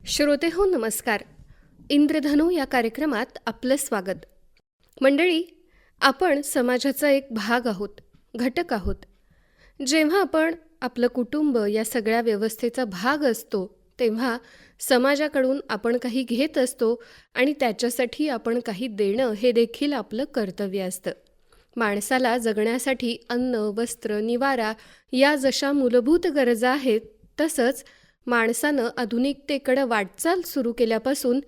श्रोते हो नमस्कार. इंद्रधनू या कार्यक्रमात आपलं स्वागत. मंडळी, आपण समाजाचा एक भाग आहोत, घटक आहोत. जेव्हा आपण आपलं कुटुंब या सगळ्या व्यवस्थेचा भाग असतो तेव्हा समाजाकडून आपण काही घेत असतो आणि त्याच्यासाठी आपण काही देणं हे देखील आपलं कर्तव्य असतं. माणसाला जगण्यासाठी अन्न, वस्त्र, निवारा या जशा मूलभूत गरजा आहेत, तसंच माणसानं आधुनिकतेकडे वाटचाल सुरू केल्यापासून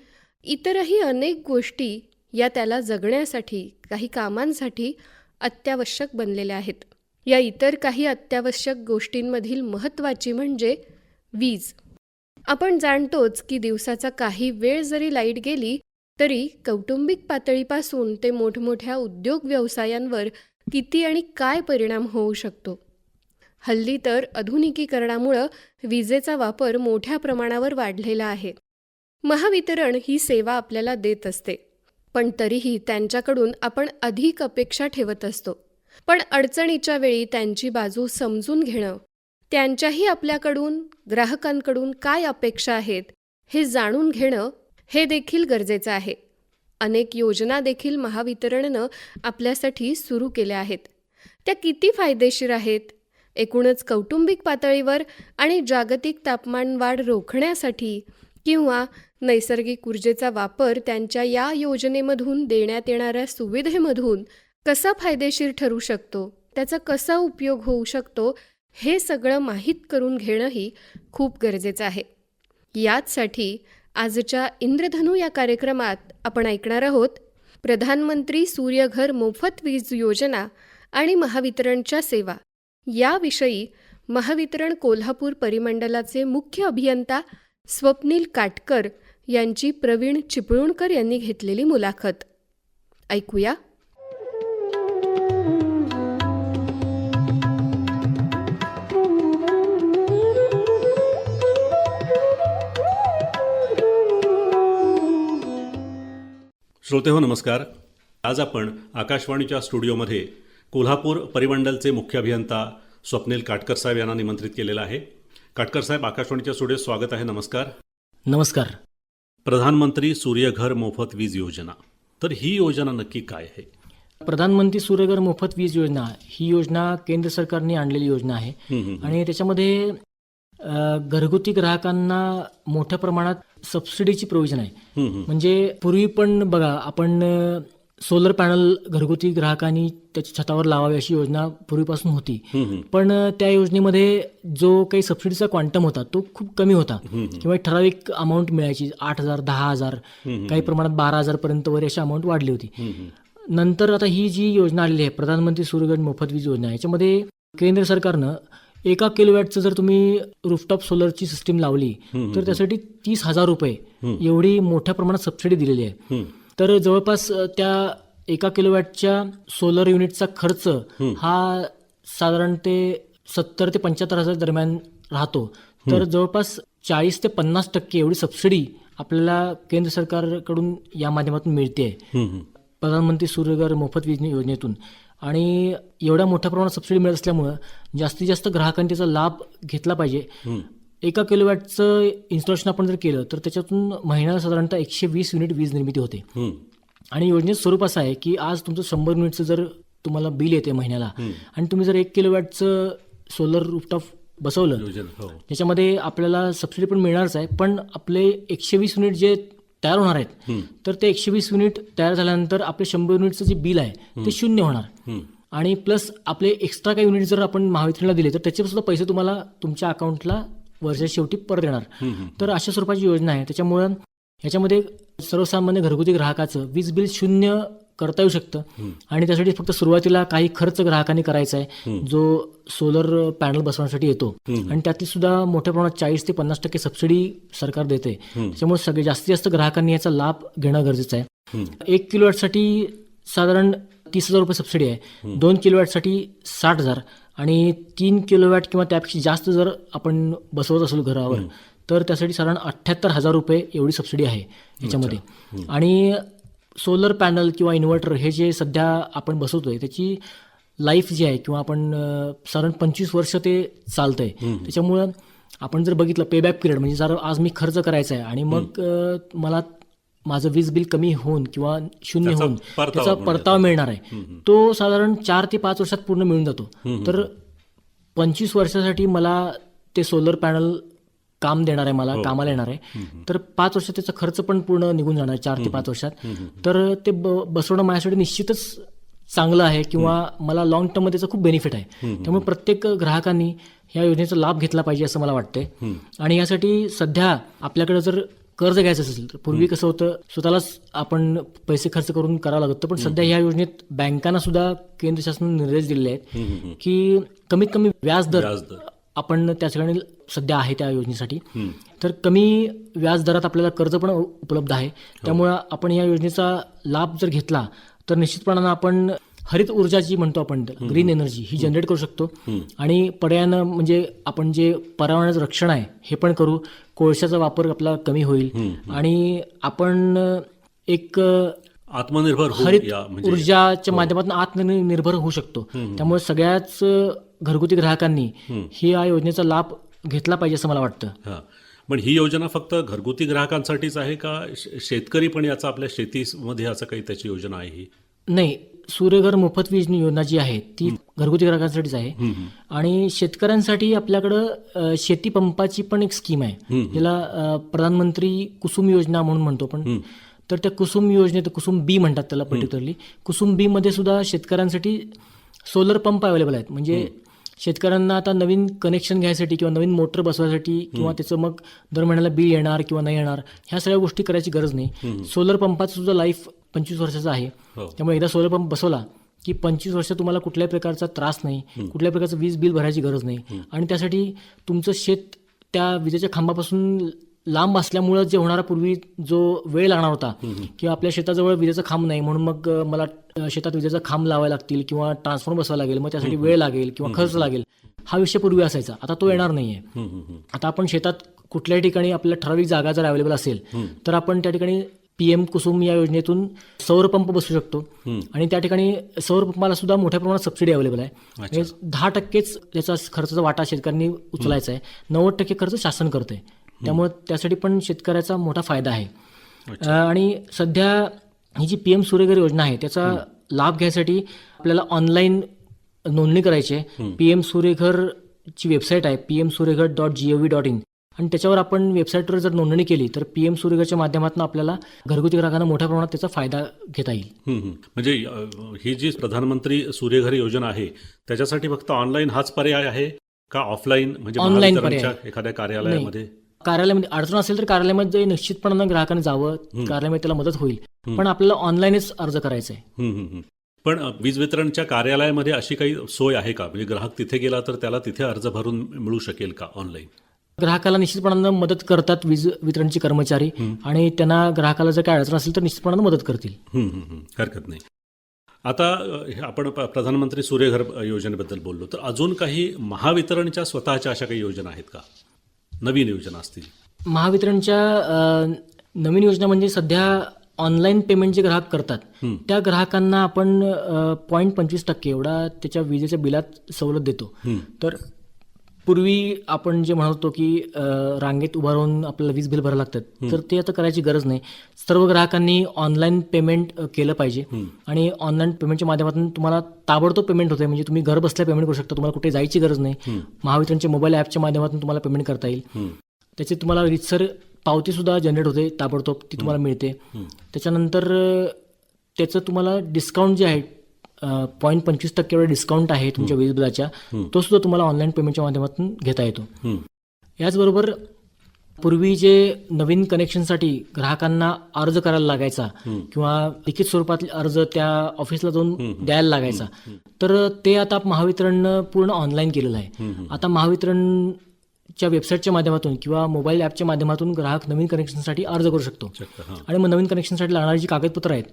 इतरही अनेक गोष्टी या त्याला जगण्यासाठी, काही कामांसाठी अत्यावश्यक बनलेल्या आहेत. या इतर काही अत्यावश्यक गोष्टींमधील महत्त्वाची म्हणजे वीज. आपण जाणतोच की दिवसाचा काही वेळ जरी लाईट गेली तरी कौटुंबिक पातळीपासून ते मोठमोठ्या उद्योग व्यवसायांवर किती आणि काय परिणाम होऊ शकतो. हल्ली तर आधुनिकीकरणामुळं विजेचा वापर मोठ्या प्रमाणावर वाढलेला आहे. महावितरण ही सेवा आपल्याला देत असते, पण तरीही त्यांच्याकडून आपण अधिक अपेक्षा ठेवत असतो. पण अडचणीच्या वेळी त्यांची बाजू समजून घेणं, त्यांच्याही आपल्याकडून, ग्राहकांकडून काय अपेक्षा आहेत हे जाणून घेणं हे देखील गरजेचं आहे. अनेक योजना देखील महावितरणनं आपल्यासाठी सुरू केल्या आहेत. त्या किती फायदेशीर आहेत? एकूणच कौटुंबिक पातळीवर आणि जागतिक तापमानवाढ रोखण्यासाठी किंवा नैसर्गिक ऊर्जेचा वापर त्यांच्या या योजनेमधून देण्यात येणाऱ्या सुविधेमधून कसा फायदेशीर ठरू शकतो, त्याचा कसा उपयोग होऊ शकतो, हे सगळं माहीत करून घेणंही खूप गरजेचं आहे. याचसाठी आजच्या इंद्रधनू या कार्यक्रमात आपण ऐकणार आहोत प्रधानमंत्री सूर्यघर मोफत वीज योजना आणि महावितरणच्या सेवा याविषयी महावितरण कोल्हापूर परिमंडलाचे मुख्य अभियंता स्वप्नील काटकर यांची प्रवीण चिपळूणकर यांनी घेतलेली मुलाखत. ऐकूया. श्रोते हो नमस्कार. आज आपण आकाशवाणीच्या स्टुडिओमध्ये कोल्हापूर परिमंडलचे मुख्य अभियंता स्वप्नील काटकर साहेब यांना निमंत्रित केलेलं आहे. काटकर साहेब, आकाशवाणीच्या स्टुडिओत स्वागत आहे. नमस्कार. नमस्कार. प्रधानमंत्री सूर्यघर मोफत वीज योजना, तर ही योजना नक्की काय आहे? प्रधानमंत्री सूर्यघर मोफत वीज योजना ही योजना केंद्र सरकारने आणलेली योजना आहे आणि त्याच्यामध्ये घरगुती ग्राहकांना मोठ्या प्रमाणात सबसिडीची प्रोव्हिजन आहे. म्हणजे पूर्वी पण बघा, आपण सोलर पॅनल घरगुती ग्राहकांनी त्याच्या छतावर लावावी अशी योजना पूर्वीपासून होती. पण त्या योजनेमध्ये जो काही सबसिडीचा क्वांटम होता तो खूप कमी होता किंवा एक ठराविक अमाऊंट मिळायची. 8,000, 10,000, काही प्रमाणात 12,000 पर्यंत वगैरे अशी अमाऊंट वाढली होती. नंतर आता ही जी योजना आलेली आहे प्रधानमंत्री सूर्यघर मोफत वीज योजना, याच्यामध्ये केंद्र सरकारनं 1 किलोवॅटचं जर तुम्ही रूफटॉप सोलरची सिस्टीम लावली तर त्यासाठी 30,000 रुपये एवढी मोठ्या प्रमाणात सबसिडी दिलेली आहे. तर जवळपास त्या 1 किलोवॅटच्या सोलर युनिटचा खर्च हा साधारण ते 70,000 ते 75,000 दरम्यान राहतो. तर जवळपास 40% ते 50% एवढी सबसिडी आपल्याला केंद्र सरकारकडून या माध्यमातून मिळते प्रधानमंत्री सूर्यघर मोफत वीज योजनेतून. आणि एवढ्या मोठ्या प्रमाणात सबसिडी मिळत असल्यामुळं जास्तीत जास्त ग्राहकांनी त्याचा लाभ घेतला पाहिजे. 1 किलोवॅटचं इन्स्टॉलेशन आपण जर केलं तर त्याच्यातून महिन्याला साधारणतः 120 युनिट वीज निर्मिती होते. आणि योजनेचं स्वरूप असं आहे की आज तुमचं 100 युनिटचं जर तुम्हाला बिल येते महिन्याला आणि तुम्ही जर 1 किलोवॅटचं सोलर रूफटॉप बसवलं त्याच्यामध्ये आपल्याला सबसिडी पण मिळणारच आहे, पण आपले 120 युनिट जे तयार होणार आहेत तर ते 120 युनिट तयार झाल्यानंतर आपले 100 युनिटचं जे बिल आहे ते 0 होणार. आणि प्लस आपले एक्स्ट्रा काही युनिट जर आपण महावितरणला दिले तर त्याचे सुद्धा पैसे तुम्हाला तुमच्या अकाउंटला वर्षाच्या शेवटी परत येणार. तर अशा स्वरूपाची योजना आहे. त्याच्यामुळं याच्यामध्ये सर्वसामान्य घरगुती ग्राहकाचं वीज बिल 0 करता येऊ शकतं. आणि त्यासाठी फक्त सुरुवातीला काही खर्च ग्राहकांनी करायचा आहे जो सोलर पॅनल बसवण्यासाठी येतो आणि त्यातली सुद्धा मोठ्या प्रमाणात 40% ते 50% सबसिडी सरकार देते. त्याच्यामुळे जास्तीत जास्त ग्राहकांनी याचा लाभ घेणं गरजेचं आहे. 1 किलोवॅटसाठी साधारण 30,000 रुपये सबसिडी आहे, 2 किलोवॅटसाठी 60,000 आणि 3 किलोवॅट किंवा त्यापेक्षा जास्त जर आपण बसवत असलो घरावर तर त्यासाठी साधारण 78,000 रुपये एवढी सबसिडी आहे याच्यामध्ये. आणि सोलर पॅनल किंवा इन्व्हर्टर हे जे सध्या आपण बसवतोय त्याची लाईफ जी आहे किंवा आपण साधारण 25 वर्ष ते चालतंय. त्याच्यामुळं आपण जर बघितलं पेबॅक पिरियड म्हणजे जर आज मी खर्च करायचा आहे आणि मग मला माझं वीज बिल कमी होऊन किंवा शून्य त्याचा होऊन परतावा त्याचा मिळून परतावा मिळणार आहे तो साधारण 4 ते 5 वर्षात पूर्ण मिळून जातो. तर 25 वर्षासाठी मला ते सोलर पॅनल काम देणार आहे, मला कामाला येणार आहे. तर 5 वर्षात त्याचा खर्च पण पूर्ण निघून जाणार आहे 4 ते 5 वर्षात. तर ते बसवणं माझ्यासाठी निश्चितच चांगलं आहे किंवा मला लॉंग टर्ममध्ये त्याचा खूप बेनिफिट आहे. त्यामुळे प्रत्येक ग्राहकांनी ह्या योजनेचा लाभ घेतला पाहिजे असं मला वाटतंय. आणि यासाठी सध्या आपल्याकडे जर कर्ज घ्यायचं असेल तर पूर्वी कसं होतं स्वतःलाच आपण पैसे खर्च करून करावं लागत होतं, पण सध्या ह्या योजनेत बँकांना सुद्धा केंद्र शासनाने निर्देश दिलेले आहेत की कमीत कमी व्याजदर आपण त्या ठिकाणी सध्या आहे त्या योजनेसाठी. तर कमी व्याज दरात आपल्याला कर्ज पण उपलब्ध आहे. त्यामुळं आपण या योजनेचा लाभ जर घेतला तर निश्चितपणानं आपण हरित ऊर्जा जी म्हणतो आपण ग्रीन एनर्जी ही जनरेट करू शकतो आणि पर्यायानं म्हणजे आपण जे पर्यावरणाचं रक्षण आहे हे पण करू. कोळशाचा वापर आपला कमी होईल आणि आपण एक आत्मनिर्भर होऊ हरित या म्हणजे ऊर्जाच्या माध्यमातून आत्मनिर्भर होऊ शकतो. त्यामुळे सगळ्याच घरगुती ग्राहकांनी ही या योजनेचा लाभ घेतला पाहिजे असं मला वाटतं. हां, पण ही योजना फक्त घरगुती ग्राहकांसाठीच आहे का शेतकरी पण याचा आपल्या शेतीमध्ये असं काही त्याची योजना आहे ही? नाही, सूर्यघर मोफत वीज योजना जी आहे ती घरगुती ग्राहकांसाठीच आहे. आणि शेतकऱ्यांसाठी आपल्याकडं शेती पंपाची पण एक स्कीम आहे ज्याला प्रधानमंत्री कुसुम योजना म्हणून म्हणतो आपण. तर त्या कुसुम योजनेत कुसुम बी म्हणतात त्याला पर्टिक्युलरली. कुसुम बी मध्ये सुद्धा शेतकऱ्यांसाठी सोलर पंप अवेलेबल आहेत. म्हणजे शेतकऱ्यांना आता नवीन कनेक्शन घ्यायसाठी किंवा नवीन मोटर बसवायसाठी किंवा त्याचं मग दर महिन्याला बिल येणार किंवा नाही येणार ह्या सगळ्या गोष्टी करायची गरज नाही. सोलर पंपाचं सुद्धा लाईफ 25 वर्षाचा आहे. त्यामुळे एकदा सोलर पंप बसवला की 25 वर्ष तुम्हाला कुठल्याही प्रकारचा त्रास नाही, कुठल्याही प्रकारचं वीज बिल भरायची गरज नाही. आणि त्यासाठी तुमचं शेत त्या विजेच्या खांबापासून लांब असल्यामुळं जे होणारा पूर्वी जो वेळ लागणार होता किंवा आपल्या शेताजवळ विजेचा खांब नाही म्हणून मग मला शेतात विजेचा खांब लावायला लागतील किंवा ट्रान्सफॉर्मर बसवायला लागेल, मग त्यासाठी वेळ लागेल किंवा खर्च लागेल, हा विषय पूर्वी असायचा. आता तो येणार नाहीये. आता आपण शेतात कुठल्याही ठिकाणी आपल्याला ठराविक जागा जर अवेलेबल असेल तर आपण त्या ठिकाणी PM कुसुम या योजनेतून सौर पंप बसवू शकतो. आणि त्या ठिकाणी सौर पंपाला सुद्धा मोठ्या प्रमाणात सबसिडी अवेलेबल आहे. म्हणजे 10% त्याचा खर्चाचा वाटा शेतकऱ्यांनी उचलायचा आहे, 90% खर्च शासन करतंय. त्यामुळे त्यासाठी पण शेतकऱ्याचा मोठा फायदा आहे. आणि सध्या ही जी PM सूर्यघर योजना आहे त्याचा लाभ घ्यायसाठी आपल्याला ऑनलाईन नोंदणी करायची आहे. PM सूर्यघरची वेबसाईट आहे pmsuryaghar.gov.in आणि त्याच्यावर आपण वेबसाईटवर जर नोंदणी केली तर PM सूर्यघरच्या माध्यमातून आपल्याला घरगुती ग्राहकांना मोठ्या प्रमाणात त्याचा फायदा घेता येईल. म्हणजे ही जी प्रधानमंत्री सूर्यघर योजना आहे त्याच्यासाठी फक्त ऑनलाईन हाच पर्याय आहे का ऑफलाईन म्हणजे ऑनलाईन महावितरणच्या एखाद्या कार्यालयामध्ये? कार्यालयामध्ये अडचण असेल तर कार्यालयामध्ये निश्चितपणानं ग्राहकांनी जावं, कार्यालयामध्ये त्याला मदत होईल. पण आपल्याला ऑनलाईनच अर्ज करायचा आहे. पण वीज वितरणच्या कार्यालयामध्ये अशी काही सोय आहे का, म्हणजे ग्राहक तिथे गेला तर त्याला तिथे अर्ज भरून मिळू शकेल का ऑनलाईन? ग्राहकाला निश्चितपणानं मदत करतात वीज वितरणचे कर्मचारी आणि त्यांना ग्राहकाला जर काय अडचण असेल तर निश्चितपणानं मदत करतील. हरकत नाही. आता आपण प्रधानमंत्री सूर्यघर योजनेबद्दल बोललो, तर अजून काही महावितरणच्या स्वतःच्या अशा काही योजना आहेत का, नवीन योजना असतील? महावितरणच्या नवीन योजना म्हणजे सध्या ऑनलाईन पेमेंट जे ग्राहक करतात त्या ग्राहकांना आपण 0.25% एवढा त्याच्या विजेच्या बिलात सवलत देतो. तर पूर्वी आपण जे म्हणतो की रांगेत उभा राहून आपल्याला वीज बिल भरायला लागतात, तर ते आता करायची गरज नाही. सर्व ग्राहकांनी ऑनलाईन पेमेंट केलं पाहिजे आणि ऑनलाईन पेमेंटच्या माध्यमातून तुम्हाला ताबडतोब पेमेंट होते. म्हणजे तुम्ही घर बसल्या पेमेंट करू शकता, तुम्हाला कुठे जायची गरज नाही. महावितरणच्या मोबाईल ॲपच्या माध्यमातून तुम्हाला पेमेंट करता येईल. त्याची तुम्हाला रीतसर पावतीसुद्धा जनरेट होते, ताबडतोब ती तुम्हाला मिळते. त्याच्यानंतर त्याचं तुम्हाला डिस्काउंट जे आहे 0.25% एवढा डिस्काउंट आहे तुमच्या वीज बिलाच्या, तो सुद्धा तुम्हाला ऑनलाईन पेमेंटच्या माध्यमातून घेता येतो. याचबरोबर पूर्वी जे नवीन कनेक्शनसाठी ग्राहकांना अर्ज करायला लागायचा किंवा लिखित स्वरूपात अर्ज त्या ऑफिसला जाऊन द्यायला लागायचा, तर ते आता महावितरणनं पूर्ण ऑनलाईन केलेलं आहे. आता महावितरणच्या वेबसाईटच्या माध्यमातून किंवा मोबाईल ॲपच्या माध्यमातून ग्राहक नवीन कनेक्शनसाठी अर्ज करू शकतो. आणि मग नवीन कनेक्शनसाठी लागणारी जी कागदपत्र आहेत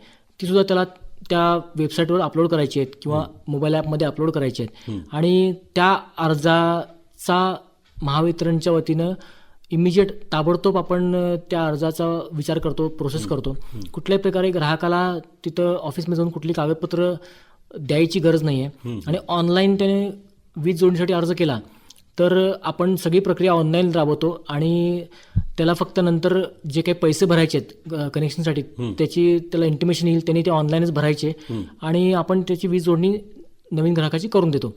ती सुद्धा त्याला त्या वेबसाईटवर अपलोड करायची आहेत किंवा मोबाईल ॲपमध्ये अपलोड करायची आहेत. आणि त्या अर्जाचा महावितरणच्या वतीनं इमिजिएट ताबडतोब आपण त्या अर्जाचा विचार करतो, प्रोसेस करतो. कुठल्याही प्रकारे ग्राहकाला तिथं ऑफिसमध्ये जाऊन कुठली कागदपत्र द्यायची गरज नाही आहे. आणि ऑनलाईन त्याने वीज जोडणीसाठी अर्ज केला तर आपण सगळी प्रक्रिया ऑनलाईन राबवतो आणि त्याला फक्त नंतर जे काही पैसे भरायचे आहेत कनेक्शनसाठी त्याची त्याला इंटिमेशन येईल, त्यांनी ते ऑनलाईनच भरायचे आणि आपण त्याची वीज जोडणी नवीन ग्राहकाची करून देतो.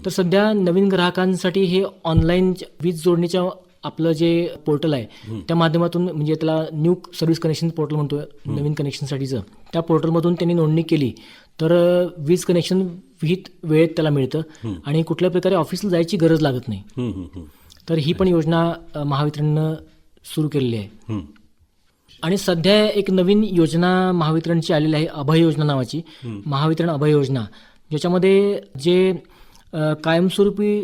तर सध्या नवीन ग्राहकांसाठी हे ऑनलाईन वीज जोडणीच्या आपलं जे पोर्टल आहे त्या माध्यमातून, म्हणजे त्याला न्यू सर्व्हिस कनेक्शन पोर्टल म्हणतो नवीन कनेक्शनसाठीचं, त्या पोर्टलमधून त्यांनी नोंदणी केली तर वीज कनेक्शन विहित वेळेत त्याला मिळतं आणि कुठल्या प्रकारे ऑफिसला जायची गरज लागत नाही. तर ही पण योजना महावितरणनं सुरू केलेली आहे. आणि सध्या एक नवीन योजना महावितरणची आलेली आहे, अभय योजना नावाची, महावितरण अभय योजना, ज्याच्यामध्ये जे कायमस्वरूपी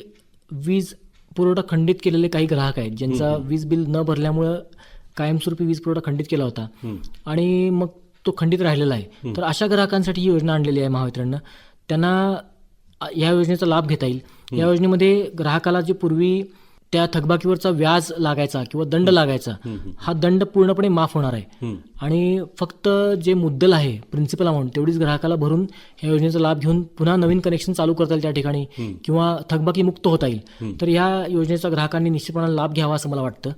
वीज पुरवठा खंडित केलेले काही ग्राहक आहेत, ज्यांचा वीज बिल न भरल्यामुळं कायमस्वरूपी वीज पुरवठा खंडित केला होता आणि मग तो खंडित राहिलेला आहे. तर अशा ग्राहकांसाठी ही योजना आणलेली आहे महावितरणनं. त्यांना या योजनेचा लाभ घेता येईल. या योजनेमध्ये ग्राहकाला जे पूर्वी त्या थकबाकीवरचा व्याज लागायचा किंवा दंड लागायचा, हा दंड पूर्णपणे माफ होणार आहे आणि फक्त जे मुद्दल आहे प्रिन्सिपल अमाऊंट तेवढीच ग्राहकाला भरून या योजनेचा लाभ घेऊन पुन्हा नवीन कनेक्शन चालू करता येईल त्या ठिकाणी किंवा थकबाकी मुक्त होता येईल. तर या योजनेचा ग्राहकांनी निश्चितपणे लाभ घ्यावा असं मला वाटतं.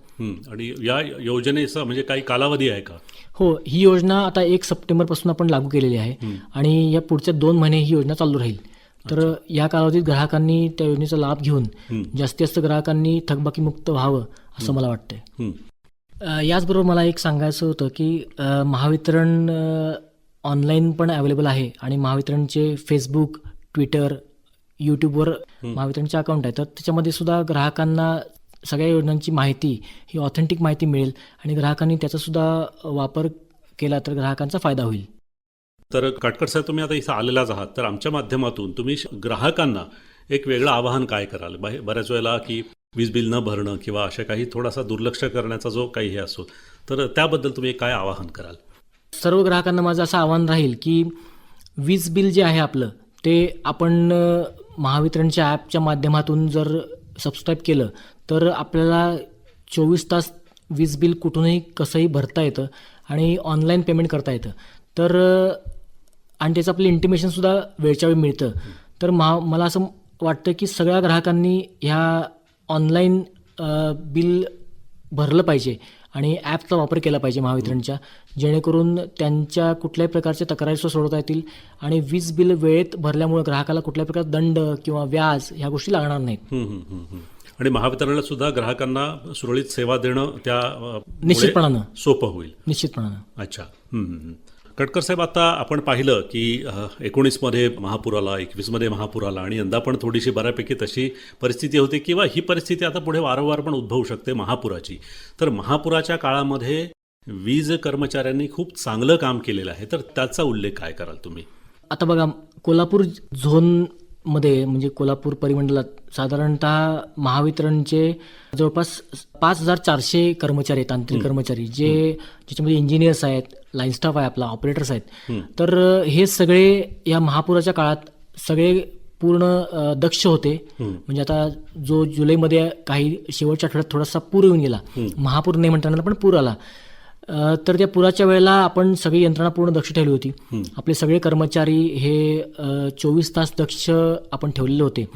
आणि या योजनेचा म्हणजे काही कालावधी आहे का? हो, ही योजना आता 1 सप्टेंबरपासून आपण लागू केलेली आहे आणि या पुढच्या 2 महिने ही योजना चालू राहील. तर या कालावधीत ग्राहकांनी त्या योजनेचा लाभ घेऊन जास्तीत जास्त ग्राहकांनी थकबाकीमुक्त व्हावं असं मला वाटतंय. याचबरोबर मला एक सांगायचं होतं की महावितरण ऑनलाईन पण अवेलेबल आहे आणि महावितरणचे फेसबुक, ट्विटर, यूट्यूबवर महावितरणचे अकाउंट आहे. तर त्याच्यामध्ये सुद्धा ग्राहकांना सगळ्या योजनांची माहिती, ही ऑथेंटिक माहिती मिळेल आणि ग्राहकांनी त्याचा सुद्धा वापर केला तर ग्राहकांचा फायदा होईल. तर काटकर साहेब, तुम्ही आता इथं आलेलाच आहात, तर आमच्या माध्यमातून तुम्ही ग्राहकांना एक वेगळं आवाहन काय कराल? बऱ्याच वेळेला की वीज बिल न भरणं किंवा अशा काही थोडासा दुर्लक्ष करण्याचा जो काही हे असतो, तर त्याबद्दल तुम्ही काय आवाहन कराल? सर्व ग्राहकांना माझं असं आवाहन राहील की वीज बिल जे आहे आपलं ते आपण महावितरणच्या ॲपच्या माध्यमातून जर सबस्क्राईब केलं तर आपल्याला 24 तास वीज बिल कुठूनही कसंही भरता येतं आणि ऑनलाईन पेमेंट करता येतं. तर आणि त्याचं आपलं इंटिमेशनसुद्धा वेळच्या वेळी मिळतं. तर मला असं वाटतं की सगळ्या ग्राहकांनी ह्या ऑनलाईन बिल भरलं पाहिजे आणि ॲपचा वापर केला पाहिजे महावितरणच्या, जेणेकरून त्यांच्या कुठल्याही प्रकारच्या तक्रारी सोडवता येतील आणि वीज बिल वेळेत भरल्यामुळे ग्राहकाला कुठल्याही प्रकारचा दंड किंवा व्याज ह्या गोष्टी लागणार नाहीत. आणि महावितरणाला सुद्धा ग्राहकांना सुरळीत सेवा देणं त्या निश्चितपणानं सोपं होईल. निश्चितपणानं. अच्छा. कटकर साहेब, आता आपण पाहिलं की 19मध्ये महापूर आला, 21मध्ये महापूर आला आणि यंदा पण थोडीशी बऱ्यापैकी तशी परिस्थिती होती किंवा ही परिस्थिती आता पुढे वारंवार पण उद्भवू शकते महापुराची. तर महापुराच्या काळामध्ये वीज कर्मचाऱ्यांनी खूप चांगलं काम केलेलं आहे, तर त्याचा उल्लेख काय कराल तुम्ही? आता बघा, कोल्हापूर झोनमध्ये म्हणजे कोल्हापूर परिमंडलात साधारणतः महावितरणचे जवळपास 5400 कर्मचारी आहेत, तांत्रिक कर्मचारी, ज्याच्यामध्ये इंजिनियर्स आहेत, लाईन स्टाफ आहे आपला, ऑपरेटर्स आहेत. तर हे सगळे या महापुराच्या काळात सगळे पूर्ण दक्ष होते. म्हणजे आता जो जुलैमध्ये काही शेवटच्या आठवड्यात थोडासा पूर येऊन गेला, महापूर नाही म्हणताना पण पूर आला, तर त्या पुराच्या वेळेला आपण सगळी यंत्रणा पूर्ण दक्ष ठेवली होती. आपले सगळे कर्मचारी हे 24 तास दक्ष आपण ठेवलेले होते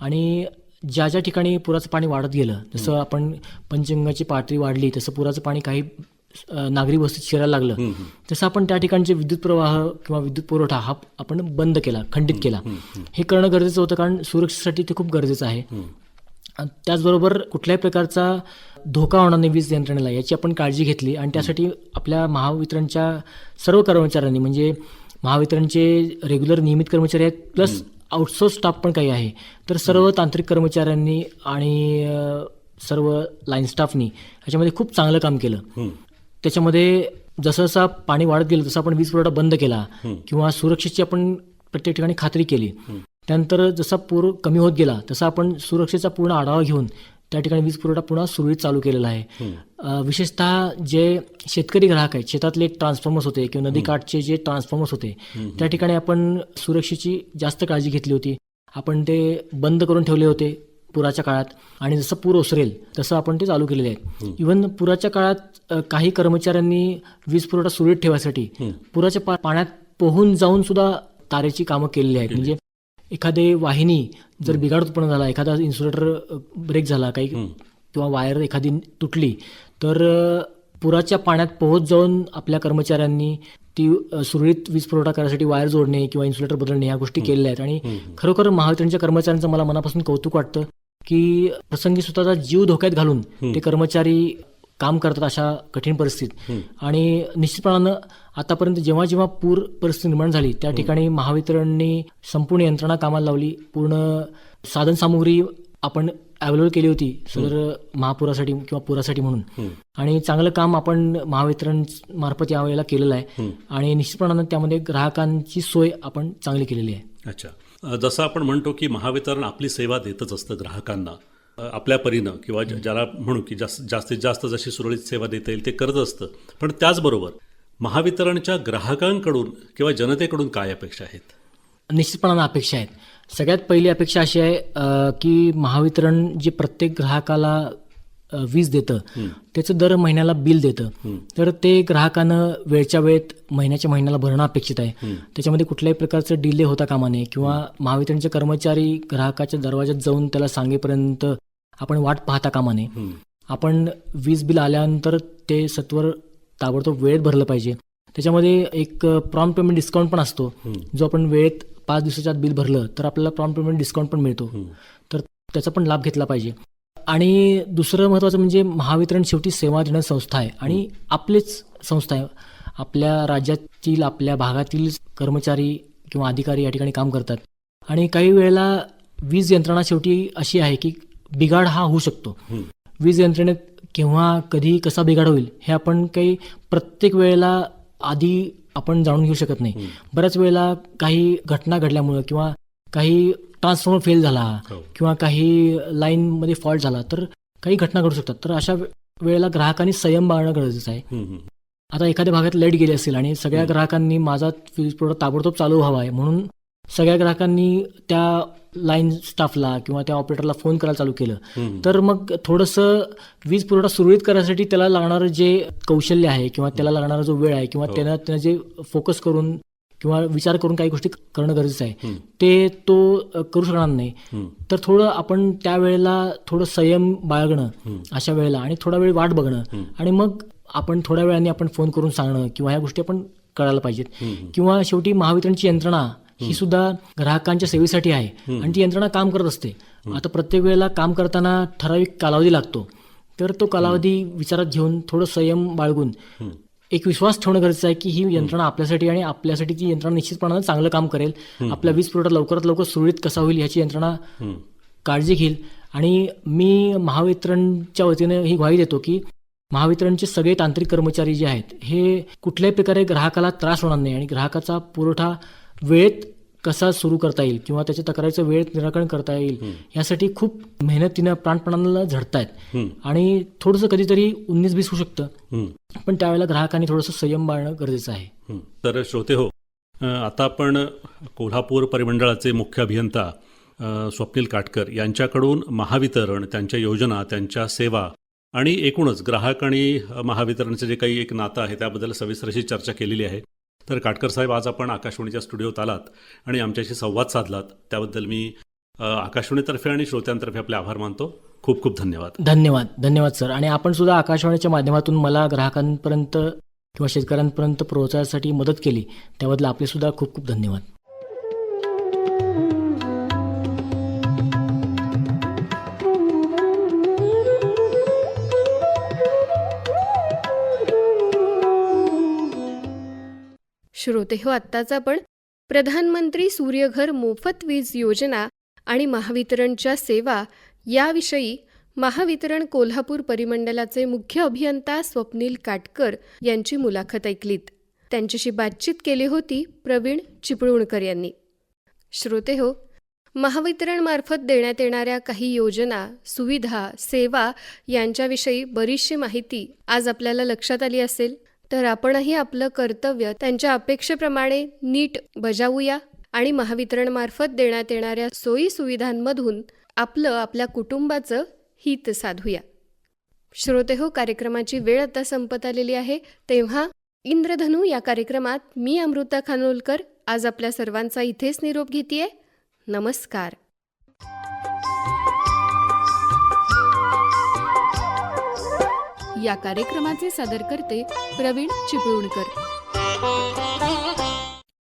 आणि ज्या ज्या ठिकाणी पुराचं पाणी वाढत गेलं, जसं आपण पंचगंगाची पातळी वाढली तसं पुराचं पाणी काही नागरी वस्तीत शिरायला लागलं, तसं आपण त्या ठिकाणचे विद्युत प्रवाह किंवा विद्युत पुरवठा हा आपण बंद केला, खंडित केला. हे करणं गरजेचं होतं कारण सुरक्षेसाठी ते खूप गरजेचं आहे. त्याचबरोबर कुठल्याही प्रकारचा धोका होणार नाही वीज यंत्रणेला याची आपण काळजी घेतली आणि त्यासाठी आपल्या महावितरणच्या सर्व कर्मचाऱ्यांनी, म्हणजे महावितरणचे रेग्युलर नियमित कर्मचारी आहेत प्लस आउटसोर्स स्टाफ पण काही आहे, तर सर्व तांत्रिक कर्मचाऱ्यांनी आणि सर्व लाईन स्टाफनी ह्याच्यामध्ये खूप चांगलं काम केलं. त्याच्यामध्ये जसं जसं पाणी वाढत गेलं तसं आपण वीज पुरवठा बंद केला किंवा सुरक्षेची आपण प्रत्येक ठिकाणी खात्री केली. त्यानंतर जसा पूर कमी होत गेला तसा आपण सुरक्षेचा पूर्ण आढावा घेऊन त्या ठिकाणी वीज पुरवठा पुन्हा सुरळीत चालू केलेला आहे. विशेषतः जे शेतकरी ग्राहक आहेत, शेतातले ट्रान्सफॉर्मर्स होते किंवा नदीकाठचे जे ट्रान्सफॉर्मर्स होते त्या ठिकाणी आपण सुरक्षेची जास्त काळजी घेतली होती. आपण ते बंद करून ठेवले होते पुराच्या काळात आणि जसं पूर ओसरेल तसं आपण ते चालू केलेले आहेत. इव्हन पुराच्या काळात काही कर्मचाऱ्यांनी वीज पुरवठा सुरळीत ठेवायसाठी पुराच्या पाण्यात पोहून जाऊन सुद्धा तारेची कामं केलेली आहेत. म्हणजे एखादी वाहिनी जर बिघाड उत्पन्न झाला, एखादा इन्सुलेटर ब्रेक झाला काही किंवा वायर एखादी तुटली, तर पुराच्या पाण्यात पोहोच जाऊन आपल्या कर्मचाऱ्यांनी ती सुरळीत वीज पुरवठा करण्यासाठी वायर जोडणे किंवा इन्सुलेटर बदलणे ह्या गोष्टी केलेल्या आहेत. आणि खरोखर महावितरणच्या कर्मचाऱ्यांचं मला मनापासून कौतुक वाटतं की प्रसंगी स्वतःचा जीव धोक्यात घालून ते कर्मचारी काम करतात अशा कठीण परिस्थितीत. आणि निश्चितपणानं आतापर्यंत जेव्हा जेव्हा पूर परिस्थिती निर्माण झाली त्या ठिकाणी महावितरणने संपूर्ण यंत्रणा कामाला लावली. पूर्ण साधनसामुग्री आपण अवेलेबल केली होती सदर महापुरासाठी किंवा पुरासाठी म्हणून. आणि चांगलं काम आपण महावितरण मार्फत यावेळेला केलेलं आहे. आणि निश्चितपणानं त्यामध्ये ग्राहकांची सोय आपण चांगली केलेली आहे. अच्छा, जसं आपण म्हणतो की महावितरण आपली सेवा देतच असतं ग्राहकांना आपल्या परीनं, किंवा ज्याला म्हणू की जास्तीत जास्त जशी सुरळीत सेवा देता येईल ते करत असतं. पण त्याचबरोबर महावितरणच्या ग्राहकांकडून किंवा जनतेकडून काय अपेक्षा आहेत? निश्चितपणानं अपेक्षा आहेत. सगळ्यात पहिली अपेक्षा अशी आहे की महावितरण जे प्रत्येक ग्राहकाला वीज देतं त्याचं दर महिन्याला बिल देतं, तर ते ग्राहकानं वेळच्या वेळेत महिन्याच्या महिन्याला भरणं अपेक्षित आहे. त्याच्यामध्ये कुठल्याही प्रकारचं डिले होता कामा नये किंवा महावितरणचे कर्मचारी ग्राहकाच्या दरवाज्यात जाऊन त्याला सांगेपर्यंत आपण वाट पाहता कामा नये. आपण वीज बिल आल्यानंतर ते सत्वर ताबडतोब वेळेत भरलं पाहिजे. त्याच्यामध्ये एक प्रॉम्प्ट पेमेंट डिस्काउंट पण असतो, जो आपण वेळेत 5 दिवसाच्या आत बिल भरलं तर आपल्याला प्रॉम्प्ट पेमेंट डिस्काउंट पण मिळतो, तर त्याचा पण लाभ घेतला पाहिजे. आणि दुसरं महत्त्वाचं म्हणजे महावितरण शेवटी सेवा देणारी संस्था आहे आणि आपलीच संस्था आहे. आपल्या राज्यातील आपल्या भागातील कर्मचारी किंवा अधिकारी या ठिकाणी काम करतात. आणि काही वेळेला वीज यंत्रणा शेवटी अशी आहे की बिघाड हा होऊ शकतो. वीज यंत्रणेत केव्हा कधी कसा बिघाड होईल हे आपण काही प्रत्येक वेळेला आधी आपण जाणून घेऊ शकत नाही. बऱ्याच वेळेला काही घटना घडल्यामुळं किंवा काही ट्रान्सफॉर्मर फेल झाला किंवा काही लाईनमध्ये फॉल्ट झाला तर काही घटना घडू शकतात. तर अशा वेळेला ग्राहकांनी संयम बाळगणं गरजेचं आहे. आता एखाद्या भागात लाईट गेली असेल आणि सगळ्या ग्राहकांनी माझा वीज पुरवठा ताबडतोब चालू व्हावा आहे म्हणून सगळ्या ग्राहकांनी त्या लाईन स्टाफला किंवा त्या ऑपरेटरला फोन करायला चालू केलं, तर मग थोडंसं वीज पुरवठा सुरळीत करण्यासाठी त्याला लागणारं जे कौशल्य आहे किंवा त्याला लागणारा जो वेळ आहे किंवा त्यानं जे फोकस करून किंवा विचार करून काही गोष्टी करणं गरजेचं आहे ते तो करू शकणार नाही. तर थोडं आपण त्यावेळेला थोडं संयम बाळगणं अशा वेळेला आणि थोडा वेळ वाट बघणं आणि मग आपण थोड्या वेळाने आपण फोन करून सांगणं किंवा ह्या गोष्टी आपण कळायला पाहिजेत. किंवा शेवटी महावितरणची यंत्रणा ही सुद्धा ग्राहकांच्या सेवेसाठी आहे आणि ती यंत्रणा काम करत असते. आता प्रत्येक वेळेला काम करताना ठराविक कालावधी लागतो, तर तो कालावधी विचारात घेऊन थोडं संयम बाळगून एक विश्वास ठेवणं गरजेचं आहे की ही यंत्रणा आपल्यासाठी आणि आपल्यासाठी ती यंत्रणा निश्चितपणानं चांगलं काम करेल. आपला वीज पुरवठा लवकरात लवकर सुरळीत कसा होईल ह्याची यंत्रणा काळजी घेईल. आणि मी महावितरणच्या वतीने ही ग्वाही देतो की महावितरणचे सगळे तांत्रिक कर्मचारी जे आहेत हे कुठल्याही प्रकारे ग्राहकाला त्रास होणार नाही आणि ग्राहकाचा पुरवठा वेळेत कसा सुरू करता येईल किंवा त्याच्या तक्रारीचं वेळेत निराकरण करता येईल यासाठी खूप मेहनतीनं प्राणपणाला झटतायत. आणि थोडंसं कधीतरी 19-20 होऊ शकतं, पण त्यावेळेला ग्राहकांनी थोडंसं संयम बाळगणं गरजेचं आहे. तर श्रोते हो, आता आपण कोल्हापूर परिमंडळाचे मुख्य अभियंता स्वप्नील काटकर यांच्याकडून महावितरण, त्यांच्या योजना, त्यांच्या सेवा आणि एकूणच ग्राहक आणि महावितरणचं जे काही एक नातं आहे त्याबद्दल सविस्तर अशी चर्चा केलेली आहे. तर काटकर साहेब, आज आपण आकाशवाणीच्या स्टुडिओत आलात आणि आमच्याशी संवाद साधलात त्याबद्दल मी आकाशवाणीतर्फे आणि श्रोत्यांतर्फे आपले आभार मानतो. खूप खूप धन्यवाद. धन्यवाद सर. आणि आपण सुद्धा आकाशवाणीच्या माध्यमातून मला ग्राहकांपर्यंत किंवा शेतकऱ्यांपर्यंत पोहोचण्यासाठी मदत केली त्याबद्दल आपले सुद्धा खूप खूप धन्यवाद. श्रोते हो, आत्ताच आपण प्रधानमंत्री सूर्यघर मोफत वीज योजना आणि महावितरणच्या सेवा याविषयी महावितरण कोल्हापूर परिमंडलाचे मुख्य अभियंता स्वप्नील काटकर यांची मुलाखत ऐकलीत. त्यांच्याशी बातचीत केली होती प्रवीण चिपळूणकर यांनी. श्रोते हो, महावितरणमार्फत देण्यात येणाऱ्या काही योजना, सुविधा, सेवा यांच्याविषयी बरीचशी माहिती आज आपल्याला लक्षात आली असेल. तर आपणही आपलं कर्तव्य त्यांच्या अपेक्षेप्रमाणे नीट बजावूया आणि महावितरणमार्फत देण्यात येणाऱ्या सोयी सुविधांमधून आपल्या कुटुंबाचं हित साधूया. श्रोते हो, कार्यक्रमाची वेळ आता संपत आलेली आहे, तेव्हा इंद्रधनू या कार्यक्रमात मी अमृता खानोलकर आज आपल्या सर्वांचा इथेच निरोप घेतेय. नमस्कार. या कार्यक्रमाचे सादरकर्ते प्रवीण चिपळूणकर.